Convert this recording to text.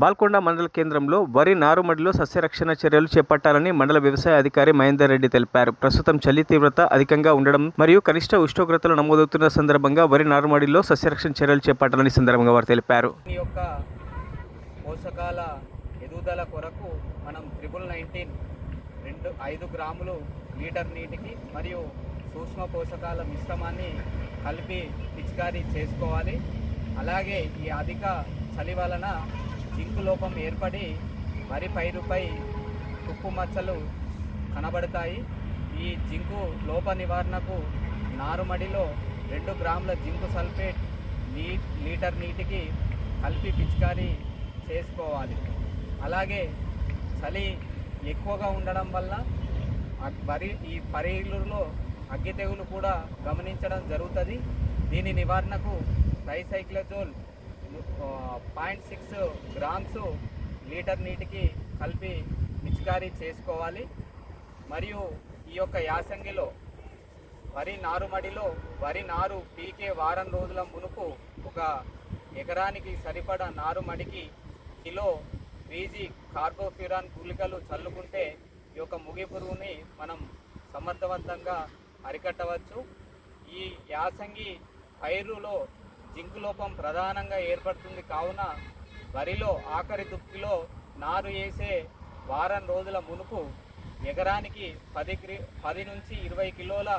బాల్కొండ మండల కేంద్రంలో వరి నారుమడిలో సస్యరక్షణ చర్యలు చేపట్టాలని మండల వ్యవసాయ అధికారి మహేందర్ రెడ్డి తెలిపారు. ప్రస్తుతం చలి తీవ్రత అధికంగా ఉండడం మరియు కనిష్ట ఉష్ణోగ్రతలు నమోదవుతున్న సందర్భంగా వరి నారుమడిలో సస్యరక్షణ చర్యలు చేపట్టాలని సందర్భంగా వారు తెలిపారు. ఈ యొక్క పోషకాల ఎదుగుదల కొరకు మనం 19 5 గ్రాములు లీటర్ నీటికి మరియు సూక్ష్మ పోషకాల మిశ్రమాన్ని కలిపి పిచికారీ చేసుకోవాలి. అలాగే ఈ అధిక చలి వలన జింకు లోపం ఏర్పడి వరి పైరుపై తుప్పు మచ్చలు కనబడతాయి. ఈ జింకు లోప నివారణకు నారుమడిలో 2 గ్రాముల జింకు సల్ఫేట్ లీటర్ నీటికి కలిపి పిచికారీ చేసుకోవాలి. అలాగే చలి ఎక్కువగా ఉండడం వల్ల ఈ పైరులో అగ్గి తెగులు కూడా గమనించడం జరుగుతుంది. దీని నివారణకు ట్రైసైక్లోజోల్ 0.6 గ్రామ్స్ లీటర్ నీటికి కలిపి పిచికారీ చేసుకోవాలి. మరియు ఈ యొక్క యాసంగిలో వరి నారుమడిలో వరి నారు పీకే వారం రోజుల మునుపు ఒక ఎకరానికి సరిపడా నారుమడికి కిలో 3G కార్బోఫ్యూరాన్ గుళికలు చల్లుకుంటే ఈ యొక్క ముగి పురుగుని మనం సమర్థవంతంగా అరికట్టవచ్చు. ఈ యాసంగి పైరులో జింకు లోపం ప్రధానంగా ఏర్పడుతుంది కావున వరిలో ఆఖరి దుక్కిలో నారు వేసే వారం రోజుల మునుపు ఎకరానికి 10 నుంచి 20 కిలోల